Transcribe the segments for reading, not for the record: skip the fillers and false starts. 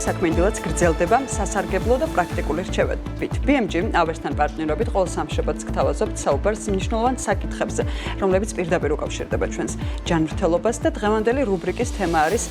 საქმენდილაც გრძელდება სასარგებლო და პრაქტიკული რჩევებით. BMG ავერსთან პარტნიორობით ყოველ სამშაბათს გთავაზობთ საუბარს მნიშვნელოვან საკითხებზე, რომლებიც პირდაპირ უკავშირდება ჩვენს ჯანმრთელობას და დღევანდელი რუბრიკის თემა არის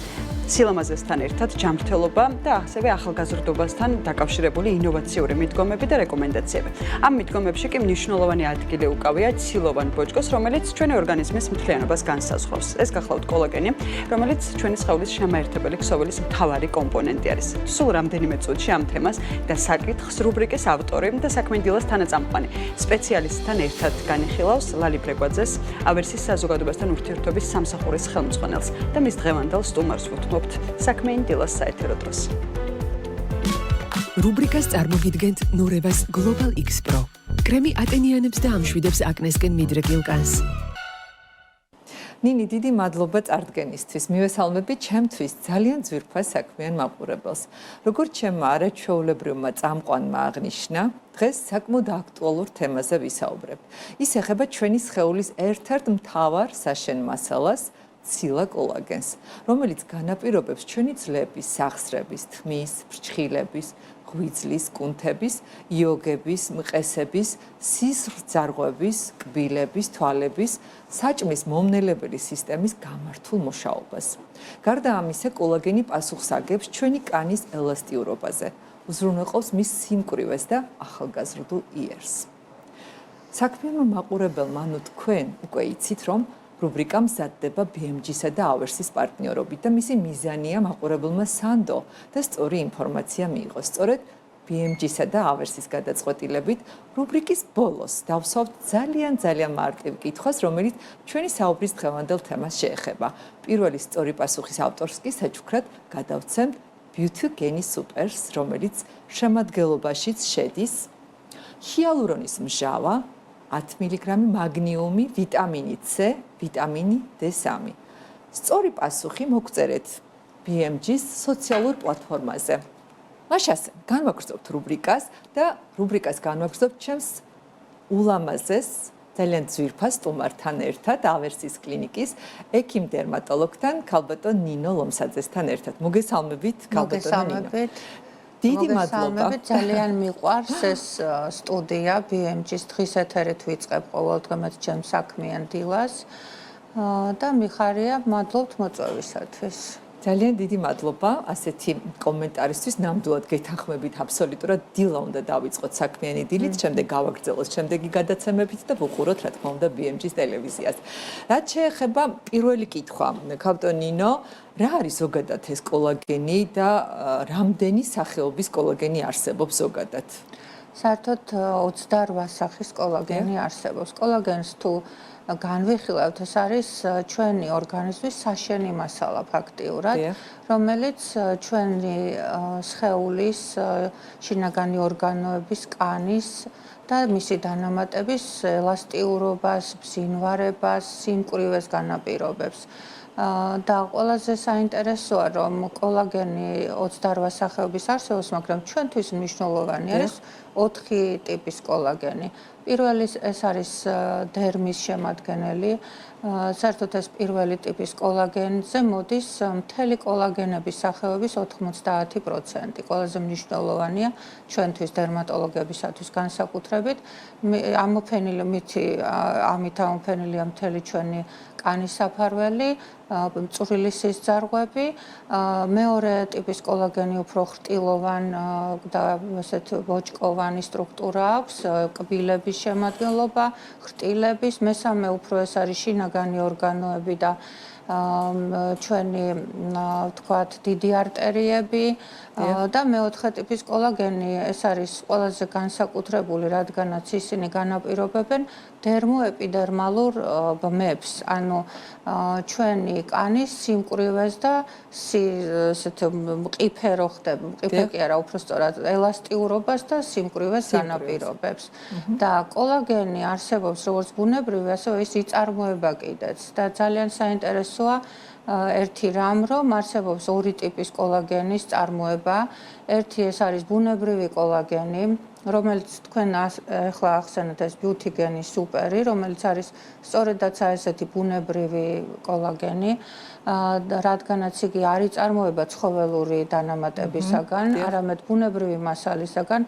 სილამაზესთან ერთად ჯანმრთელობა და ასევე ახალგაზრდობასთან დაკავშირებული ინოვაციური მიდგომები და რეკომენდაციები. ამ მიდგომებში კი მნიშვნელოვანი ადგილი უკავია ცილოვან ბოჭკოს, რომელიც ჩვენი ორგანიზმის მთლიანობას განსაზღვრავს. ეს გახლავთ კოლაგენი, რომელიც ჩვენი სხეულის შემაერთებელი ქსოვილის მთავარი კომპონენტი არის. სულ რამდენიმე წუთში ამ თემას და საკითხს რუბრიკის ავტორი და საქმენდილას თანაწამყვანი სპეციალისტთან ერთად განიხილავს ლალი ბრეგვაძეს, ავერსის საზოგადოებასთან ურთიერთობის სამსახურის ხელმძღვანელს და მის დღევანდელ სტუმარს ვუთმობთ საქმენდილას საეთერო დროს. რუბრიკას წარმოგიდგენთ ნორევას Global X Pro. კრემი ატენიანებს და ამშვიდებს აკნესკენ მიდრეკილ კანს. ნინი, დიდი მადლობა წარდგენისთვის. მივესალმები ჩემთვის ძალიან ძვირფას საქმიან მაყურებელს. როგორც ჩემმა არაჩვეულებრივმა წამყვანმა აღნიშნა, დღეს საკმაოდ აქტუალურ თემაზე ვისაუბრებ. ის ეხება ჩვენი სხეულის ერთ-ერთ მთავარ საშენ მასალას, ცილა კოლაგენს, რომელიც განაპირობებს ჩვენი ძვლების, სახსრების, თმის, ფრჩხილების, ღვიძლის, კუნთების, იოგების, მყესების, სისხლძარღვების, კბილების, თვალების, საჭმლის მომნელებელი სისტემის გამართულ მუშაობას. გარდა ამისა, კოლაგენი პასუხს აგებს ჩვენი კანის ელასტიურობაზე, უზრუნველყოფს მის სიმკვრივეს და ახალგაზრდულ იერს. საქმიანმა მაყურებელმა, ანუ თქვენ უკვე იცით, რომ რუბრიკა მზადდება BMG-სა და ავერსის პარტნიორობით და მისი მიზანია მაყურებელმა სანდო და სწორი ინფორმაცია მიიღოს. სწორედ BMG-სა და ავერსის გადაწყვეტილებით რუბრიკის ბოლოს დავსვავთ ძალიან მარტივ კითხვას, რომელიც ჩვენი საუბრის დღევანდელ თემას შეეხება. პირველი სწორი პასუხის ავტორს კი საჩუქრად გადავცემთ Beauty Geni Supers, რომელიც შემადგენლობაშიც შედის ჰიალურონის მჟავა, 10 მგ მაგნიუმი, ვიტამინი C, ვიტამინი D3. სწორი პასუხი მოგწერეთ BMG-ს სოციალურ პლატფორმაზე. მაშასე, განვაგრძობთ რუბრიკას და რუბრიკას განვაგრძობთ ჩემს ულამაზეს, ძალიან ძვირფას სტუმართან ერთად, ავერსის კლინიკის ექიმ დერმატოლოგთან, ქალბატონ ნინო ლომსაძესთან ერთად. მოგესალმებით, ქალბატონო ნინო. დიდი მადლობა. ძალიან მიყვარს ეს სტუდია BMG-ს დღის ეთერით ვიწყებ ყოველდღემეც ჩემს საქმიან დილას და მიხარია მადლობთ მოწვევისათვის. ძალიან დიდი მადლობა ასეთი კომენტარისთვის. ნამდვილად გეთანხმებით აბსოლუტურად დილა უნდა დავიწყოთ საქმიანი დილით, შემდეგ გავაგრძელოთ შემდეგი გადაცემებით და ვუყუროთ რა თქმა უნდა BMG-ს ტელევიზიას. რაც შეეხება პირველი კითხვა, ქალბატონ ნინო, რა არის ზოგადად ეს კოლაგენი და რამდენი სახეობის კოლაგენი არსებობს ზოგადად? საერთოდ 28 სახის კოლაგენი არსებობს. კოლაგენს თუ განვიხილავთ, ეს არის ჩვენი ორგანიზმის საშენი მასალა ფაქტიურად, რომელიც ჩვენი სხეულის, შინაგანი ორგანოების, კანის და მისი დანამატების ელასტიურობას, ბზინვარებას, სიმკვრივეს განაპირობებს. და ყველაზე საინტერესოა, რომ კოლაგენი 28 სახეობის არსებობს, მაგრამ ჩვენთვის მნიშვნელოვანი არის 4 ტიპის კოლაგენი. პირველი ეს არის დერმის შემადგენელი. საერთოდ ეს პირველი ტიპის კოლაგენზე მოდის მთელი კოლაგენების სახეობის 90%. ყველაზე მნიშვნელოვანია ჩვენთვის დერმატოლოგებისათვის განსაკუთრებით. ამით ამოფენილია მთელი ჩვენი კანის საფარველი, მწვრილი სისხლძარღვები. მეორე ტიპის კოლაგენი უფრო ხრტილოვან და ესეთ ბოჭკოვანი სტრუქტურა აქვს, კბილების შემადგენლობა, ხრტილების. მესამე უფრო ეს არის შინაგანი ორგანოები და ჩვენი ვთქვათ დიდი არტერიები და მეოთხე ტიპის კოლაგენი ეს არის ყველაზე განსაკუთრებული, რადგანაც ისინი განაპირობებენ დერმოეპიდერმალურ ბმებს, ანუ ჩვენი კანის სიმკვრივეს და ესეთ მყიფერო ხდება, მყიფე კი არა, უფრო სწორად ელასტიურობას და სიმკვრივეს განაპირობებს. და კოლაგენი არსებობს როგორც ბუნებრივი, ასევე ის იწარმოება კიდეც და ძალიან საინტერესოა ერთი რამ, რომ არსებობს ორი ტიპის კოლაგენის წარმოება. ერთი ეს არის ბუნებრივი კოლაგენი, რომელიც თქვენ ახლა ახსენეთ ეს ბიუთიგენი სუპერი, რომელიც არის სწორედაც ესეთი ბუნებრივი კოლაგენი, რადგანაც იგი არ იწარმოება ცხოველური დანამატებისაგან, არამედ ბუნებრივი მასალისაგან,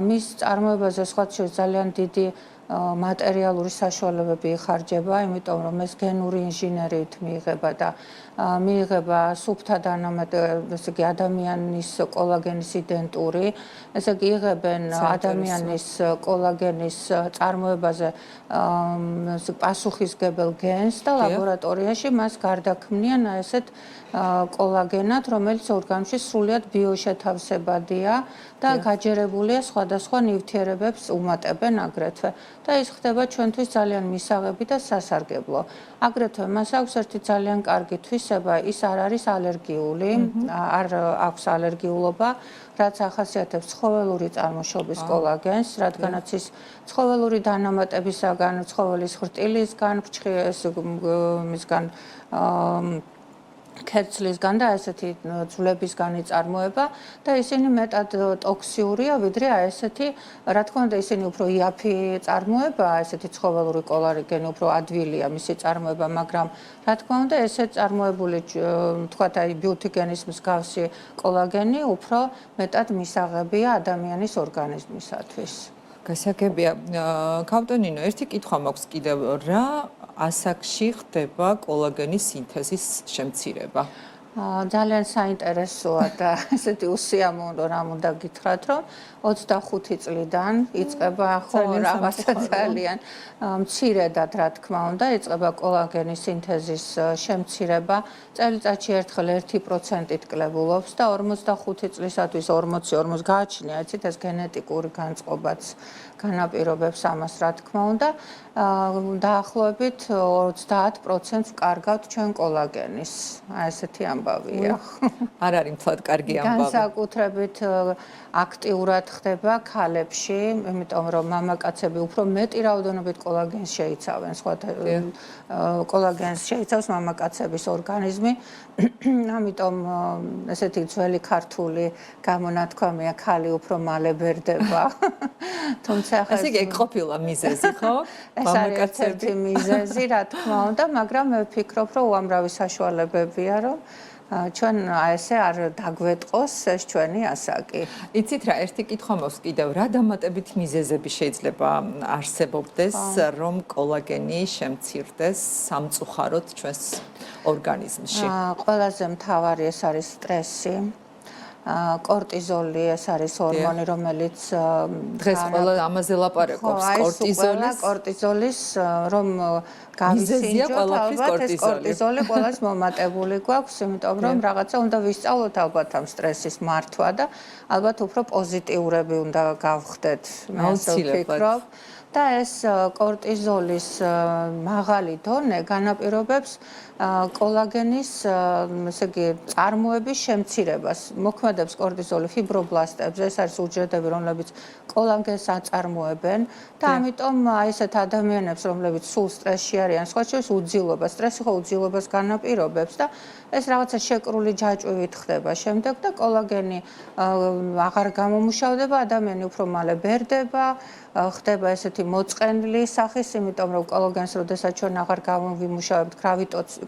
მის წარმოებაზე სხვა ძალიან დიდი მატერიალური საშუალებები იხარჯება, იმიტომ რომ ეს გენური ინჟინერიით მიიღება და მიიღება სუფთა დანამატები, ესე იგი ადამიანის კოლაგენის იდენტური, ესე იგი იღებენ ადამიანის კოლაგენის წარმოებაზე პასუხისგებელ გენს და ლაბორატორიაში მას გარდაქმნიან ესეთ კოლაგენად, რომელიც ორგანიზმში სრულიად ბიოშეთავსებადია და გაჯერებულია სხვადასხვა ნივთიერებებს უმატებენ აგრეთვე. და ის ხდება ჩვენთვის ძალიან მისაღები და სასარგებლო. აგრეთვე მას აქვს ერთი ძალიან კარგი თვისება, ის არ არის ალერგიული, არ აქვს ალერგიულობა, რაც ახასიათებს ცხოველური წარმოშობის კოლაგენს, რადგანაც ის ცხოველური დანამატებისაგან, ცხოველის ხრტილისგან, მისგან ქერცლისგან და ესეთი ძვლებისგან იწარმოება და ისინი მეტად ტოქსიურია, ვიდრე ესეთი, რა თქმა უნდა, ისინი უფრო იაფი წარმოება, ესეთი ცხოველური კოლაგენი უფრო ადვილია მისი წარმოება, მაგრამ რა თქმა უნდა, ესე წარმოებული, თქვათ, აი ბიუთიგენის მსგავსი კოლაგენი უფრო მეტად მისაღებია ადამიანის ორგანიზმისათვის. გასაგებია, კავტონინო, ერთი კითხვა მაქვს კიდევ, რა ასაკში ხდება კოლაგენის სინთეზის შემცირება? ძალიან საინტერესოა და ესეთი უსიამოვნო რამ უნდა გითხრათ, რომ 25 წლიდან იწყება ხო რაღაცა ძალიან მცირედად, რა თქმა უნდა, იწყება კოლაგენის სინთეზის შემცირება. წელიწადში ერთხელ 1%-ით კლებულობს და 45 წლისათვის 40 გააჩნია, იცით, ეს გენეტიკური განწყობაც განაპირობებს ამას, რა თქმა უნდა. დაახლოებით 30%-ს ვკარგავთ ჩვენ კოლაგენის. აი ესეთი ამბავია. არ არის მთლად კარგი ამბავი. განსაკუთრებით აქტიურად ხდება ქალებში, იმიტომ რომ მამაკაცები უფრო მეტი რაოდენობით კოლაგენს შეიცავენ, სხვათა კოლაგენს შეიცავს მამაკაცების ორგანიზმი. ამიტომ ესეთი ძველი ქართული გამონათქვამია, ქალი უფრო მალე ბერდება. თუმცა ასე იგი ყოფილა მიზეზი, ხო? ეს არის ერთ-ერთი მიზეზი, რა თქმა უნდა, მაგრამ მე ვფიქრობ, რომ უამრავი საშუალებებია, რომ ჩვენ ესე არ დაგვეტყოს ეს ჩვენი ასაკი. იცით რა, ერთი კითხვა მაქვს კიდევ, რა დამატებით მიზეზები შეიძლება არსებობდეს, რომ კოლაგენი შემცირდეს სამწუხაროდ ჩვენს ორგანიზმში? ყველაზე მთავარი ეს არის სტრესი. კორტიზოლი ეს არის ჰორმონი, რომელიც დღეს ყველა ამაზე ლაპარაკობს, კორტიზოლის რომ გავისინჯოთ, ალბათ ეს კორტიზოლი ყველას მომატებული გვაქვს, იმიტომ რომ რაღაცა უნდა ვისწავლოთ ალბათ ამ სტრესის მართვა და ალბათ უფრო პოზიტიურები უნდა გავხდეთ, მე ასე ვფიქრობ. და ეს კორტიზოლის მაღალი დონე განაპირობებს კოლაგენის, ესე იგი, წარმოების შემცირებას. მოქმედებს კორტიზოლი ფიბრობლასტებზე, ეს არის უჯრედები, რომლებიც კოლაგენს აწარმოებენ და ამიტომ აი ესეთ ადამიანებს, რომლებიც სულ სტრესში არიან, სხვა შორის უძილობა, სტრესი ხო უძილობას განაპირობებს და ეს რაღაცა შეკრული ჯაჭვივით ხდება შემდეგ და კოლაგენი აღარ გამომუშავდება, ადამიანი უფრო მალე ბერდება, ხდება ესეთი მოწყენილი სახის, იმიტომ რომ კოლაგენს, როდესაც ჩვენ აღარ გამოვიმუშავებთ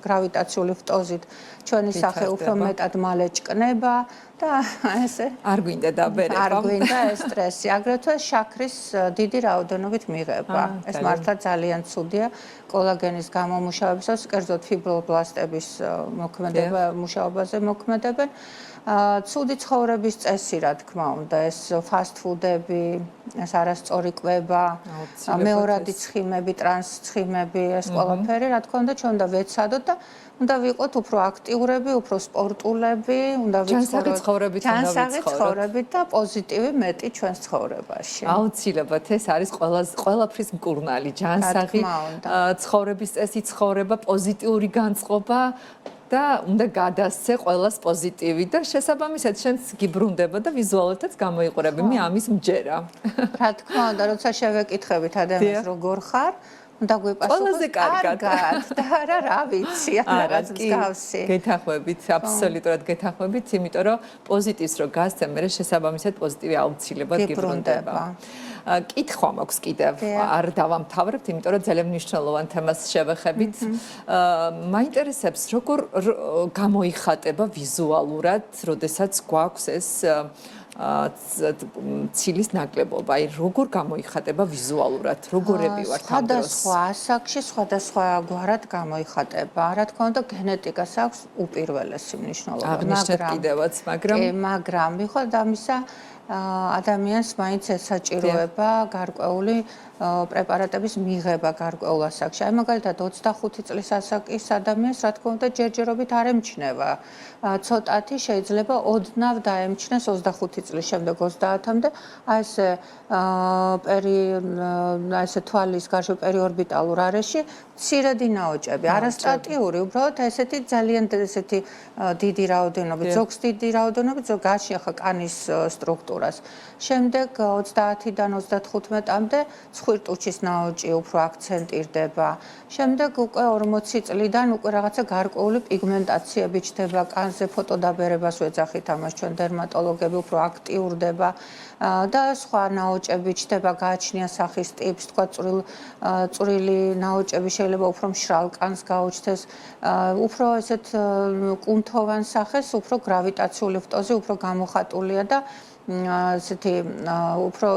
გრავიტაციული ფტოზით, ჩვენი სახე უფრო მეტად მალე ჭკნება და ესე არ გვინდა დაბერება. არ გვინდა ეს სტრესი. აგრეთვე შაქრის დიდი რაოდენობით მიღება. ეს მართლა ძალიან ცუდია კოლაგენის გამომუშავებისას, კერძოდ ფიბრობლასტების მოქმედება, მუშაობაზე მოქმედებენ. ცუდი ცხოვრების წესი, რა თქმა უნდა, ეს ფასტ-ფუდები, ეს არასწორი კვება, მეორადი ცხიმები, ტრანსცხიმები, ეს ყველაფერი, რა თქმა უნდა, ჩვენ უნდა ვეცადოთ და უნდა ვიყოთ უფრო აქტიურები, უფრო სპორტულები, უნდა ვიცხოვროთ ჯანსაღი ცხოვრებით და პოზიტივი მეტი ჩვენს ცხოვრებაში. აუცილებლად ეს არის ყველაფრის მკურნალი, ჯანსაღი ცხოვრების წესი, ცხოვრება, პოზიტიური განწყობა და უნდა გადასცე ყველას პოზიტივი და შესაბამისად შენს გიბრუნდება და ვიზუალითაც გამოიყურები. მე ამის მჯერა. რა თქმა უნდა, როცა შევეკითხებით ადამიანს როგორ ხარ, უნდა ყველაზე გვიპასუხოს კარგად და რა ვიცი, რაღაც მსგავსი. გეთანხმებით, აბსოლუტურად გეთანხმებით, იმიტომ რომ პოზიტივს რო გასცემ, მე შესაბამისად პოზიტივი აუცილებლად გიბრუნდება. კითხვა მაქვს კიდევ, არ დავამთავრებთ, იმიტომ რომ ძალიან მნიშვნელოვან თემას შევეხებით. მაინტერესებს, როგორ გამოიხატება ვიზუალურად, როდესაც გვაქვს ეს ცილის ნაკლებობა, აი როგორ გამოიხატება ვიზუალურად, როგორები ვართ ამ დროს? სხვადასხვა ასაკში სხვადასხვა გვარად გამოიხატება. რა თქმა უნდა, გენეტიკას აქვს უპირველესი მნიშვნელობა, აღნიშნეთ კიდევაც, მაგრამ მიუხედავად ამისა, ადამიანს მაინც ესაჭიროება გარკვეული პრეპარატების მიღება გარკვეულ ასაკში. აი მაგალითად 25 წლის ასაკის ადამიანს რა თქმა უნდა ჯერჯერობით არ ემჩნევა. ცოტათი შეიძლება ოდნავ დაემჩნეს 25 წლის შემდეგ 30-მდე. აი ესე თვალის გარშევ პერიორბიტალურ არეში მცირედი ნაოჭები, არასტატიური, უბრალოდ ესეთი ძალიან ესეთი დიდი რაოდენობით, ზოგს დიდი რაოდენობით, ზოგ გაშიახა კანის სტრუქტურას. შემდეგ 30-დან 35-მდე ხვირტუჩის ნაოჭი უფრო აქცენტირდება. შემდეგ უკვე 40 წლიდან უკვე რაღაცა გარკვეული პიგმენტაციები ჩნდება კანზე, ფოტოდაბერებას ვეძახით ამას ჩვენ დერმატოლოგები უფრო აქტიურდება და სხვა ნაოჭები ჩნდება, გააჩნია სახის ტიპს, თქვა წვრილი ნაოჭები შეიძლება უფრო მშრალ კანს გაუჩნდეს, უფრო ესეთ კუნთოვან სახეს, უფრო გრავიტაციული ფტოზი უფრო გამოხატულია და ესეთი უფრო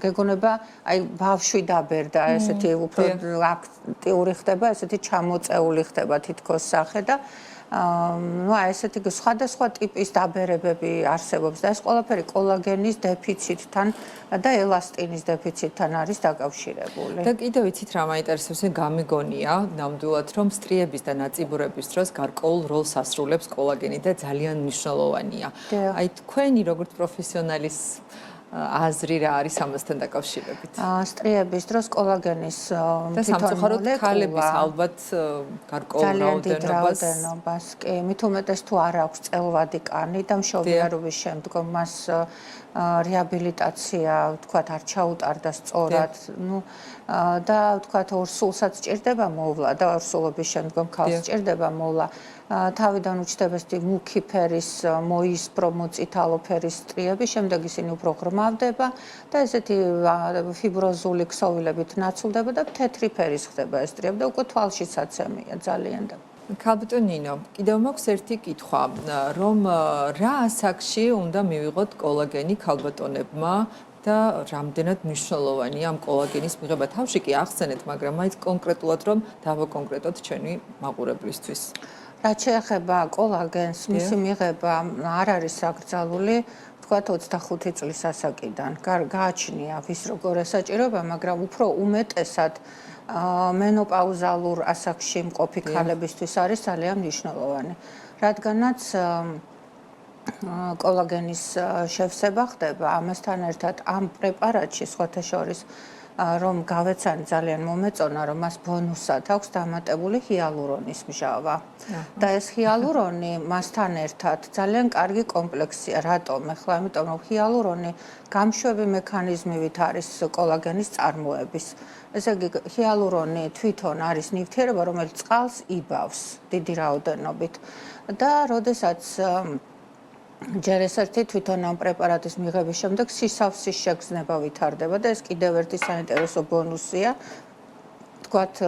გეგონება აი ბავშვი დაბერდა ესეთი უფრო აქტიური ხდება ესეთი ჩამოწეული ხდება თითქოს სახე და ну აი ესეთი სხვადასხვა ტიპის დაბერებები არსებობს და ეს ყველაფერი კოლაგენის დეფიციტთან და ელასტინის დეფიციტთან არის დაკავშირებული. და კიდევ იცით რა მაინტერესებს, მე გამიგონია ნამდვილად რომ სტრიების და ნაწიბურების დროს გარკვეულ როლს ასრულებს კოლაგენი და ძალიან მნიშვნელოვანია. აი თქვენი როგორც პროფესიონალის აზრი რა არის ამასთან დაკავშირებით? სტრიების დროს კოლაგენის და სამწუხაროდ ქალების ალბათ გარკვეულ რაოდენობას კი მით უმეტეს თუ არ აქვს წელვადი კანი და მშობიარობის შემდგომ მას რეაბილიტაცია ვთქვათ არ ჩაუტარდა სწორად ну და ვთქვათ ორსულსაც ჭირდება მოვლა და ორსულობის შემდგომ ქალს ჭირდება მოვლა თავიდან უჩნდება მუქი ფერის მოისპრო მოწითალო ფერის სტრიები შემდეგ ისინი უფრო ღრმავდება და ესეთი ფიბროზული ქსოვილებით ნაცვლდება და თეთრი ფერის ხდება ეს სტრიები და უკვე თვალში საცემია ძალიან და ქალბატონ ნინო, კიდევ მაქვს ერთი კითხვა, რომ რა ასაკში უნდა მივიღოთ კოლაგენი ქალბატონებმა და რამდენად მნიშვნელოვანია ამ კოლაგენის მიღება? თავში კი ახსენეთ, მაგრამ მაინც კონკრეტულად რომ დავაკონკრეტოთ ჩვენი მაყურებლისთვის. რაც შეეხება კოლაგენს, მისი მიღება არ არის აკრძალული, ვთქვათ 25 წლის ასაკიდან. გააჩნია ვის როგორ ესაჭიროება, მაგრამ უფრო უმეტესად მენოპაუზალურ ასაკში მყოფი ქალებისთვის არის ძალიან მნიშვნელოვანი. რადგანაც კოლაგენის შევსება ხდება ამასთან ერთად ამ პრეპარატში სხვათა შორის რომ გავეცანი ძალიან მომეწონა რომ მას ბონუსად აქვს დამატებული ჰიალურონის მჟავა და ეს ჰიალურონი მასთან ერთად ძალიან კარგი კომპლექსია რატომ ახლა იმიტომ რომ ჰიალურონი გამშვები მექანიზმივით არის კოლაგენის წარმოების ესე იგი ჰიალურონი თვითონ არის ნივთიერება რომელიც წყალს იბავს დიდი რაოდენობით და როდესაც ჯერ ესეთი თვითონ ამ პრეპარატის მიღების შემდეგ სისავსის შეგრძნება ვითარდება და ეს კიდევ ერთი საინტერესო ბონუსია თქვათ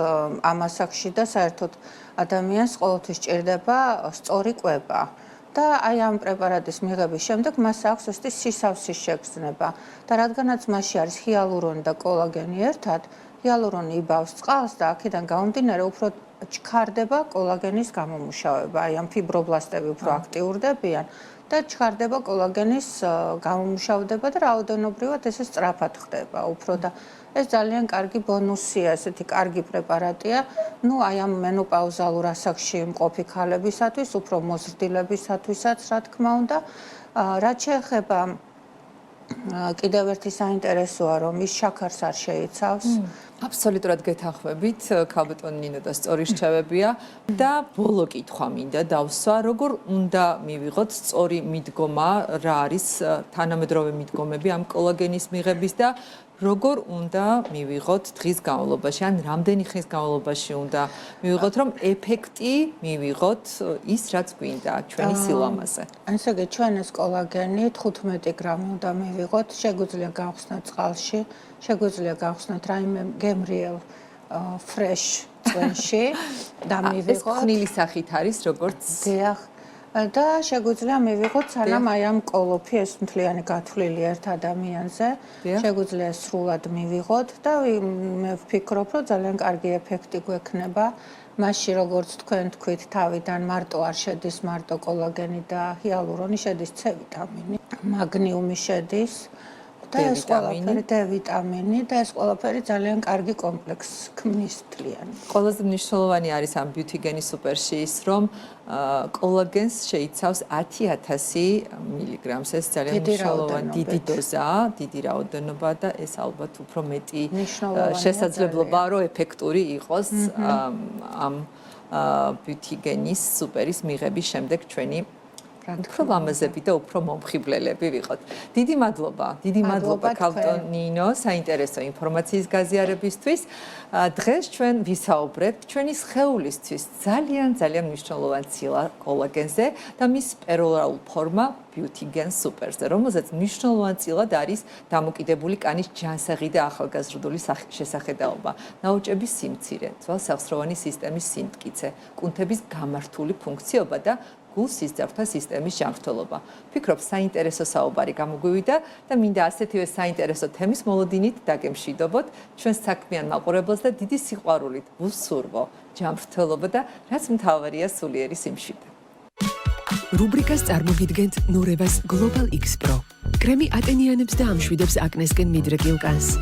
ამ ასაკში და საერთოდ ადამიანს ყოველთვის ჭირდება სწორი კვება და აი ამ პრეპარატის მიღების შემდეგ მას აქვს ესეთი სისავსის შეგრძნება და რადგანაც მასში არის ჰიალურონი და კოლაგენი ერთად ჰიალურონი იბავს წყალს და აქედან გამომდინარე უფრო ჩქარდება კოლაგენის გამომუშავება აი ამ ფიბრობლასტები უფრო აქტიურდებიან და ჩქარდება კოლაგენის გამომუშავება და რაოდენობრივად ესე სწრაფად ხდება უფრო და ეს ძალიან კარგი ბონუსია, ესეთი კარგი პრეპარატია. ნუ აი ამ მენოპაუზალურ ასაკში მყოფი ქალებისათვის, უფრო მოზრდილებისათვისაც, რა თქმა უნდა. რაც შეეხება კიდევ ერთი საინტერესოა, რომ ის შაქარს არ შეიცავს. აბსოლუტურად გეთანხმებით, ქალბატონ ნინო და სწორი რჩევებია და ბოლო კითხვა მინდა დავსვა, როგორ უნდა მივიღოთ სწორი მიდგომა, რა არის თანამედროვე მიდგომები ამ კოლაგენის მიღების და როგორ უნდა მივიღოთ დღის განმავლობაში, ან რამდენი ხნის განმავლობაში უნდა მივიღოთ, რომ ეფექტი მივიღოთ ის, რაც გვინდა ჩვენი სილამაზე. ასე იგი, ჩვენ ეს კოლაგენი 15 გრამი უნდა მივიღოთ, შეგვიძლია გავხსნათ წყალში, შეგვიძლია გავხსნათ რაიმე გემრიელ ფრეშ წვენში და ეს მივიღოთ. ხნილი სახით არის, როგორც დიახ. და შეგვიძლია მივიღოთ სანამ აი ამ კოლოფი ეს მთლიანი გათვლილი ერთ ადამიანზე შეგვიძლია სრულად მივიღოთ და მე ვფიქრობ რომ ძალიან კარგი ეფექტი გვექნება მასში როგორც თქვენ თქვით თავიდან მარტო არ შედის მარტო კოლაგენი და ჰიალურონი შედის C ვიტამინი მაგნიუმი შედის და ეს ყველაფერი D ვიტამინი და ეს ყველაფერი ძალიან კარგი კომპლექსს ქმნის მთლიანი. ყველაზე მნიშვნელოვანი არის ამ ბიუთიგენის სუპერში ის, რომ კოლაგენს შეიცავს 10,000 მილიგრამს. ეს ძალიან მნიშვნელოვანი დიდი დოზაა, დიდი რაოდენობა და ეს ალბათ უფრო მეტი შესაძლებლობაა, რომ ეფექტური იყოს ამ ბიუთიგენის სუპერის მიღების შემდეგ ჩვენი უფრო ლამაზები და უფრო მომხიბლელები ვიყოთ. დიდი მადლობა ქალბატონ ნინო საინტერესო ინფორმაციის გაზიარებისთვის. დღეს ჩვენ ვისაუბრებთ ჩვენი სხეულისთვის ძალიან მნიშვნელოვან ცილა კოლაგენზე და მის პერორალ ფორმა ბიუთიგენ სუპერზე, რომელზეც მნიშვნელოვანწილად არის დამოკიდებული კანის ჯანსაღი და ახალგაზრდული შესახედაობა, ნაოჭების სიმცირე, ძვალსახსროვანი სისტემის სიმტკიცე, კუნთების გამართული ფუნქციობა და გულ-სისწრაფთა სისტემის ჯანმრთელობა. ვფიქრობ, საინტერესო საუბარი გამოგვივიდა და მინდა ასეთივე საინტერესო თემის მოლოდინით დაგემშვიდობოთ ჩვენს საქმიან მაყურებელს და დიდი სიყვარულით ვუსურვო ჯანმრთელობა და რაც მთავარია სულიერი სიმშვიდე. რუბრიკას წარმოგიდგენთ ნორევას Global X Pro. კრემი ატენიანებს და ამშვიდებს აკნესკენ მიდრეკილ კანს.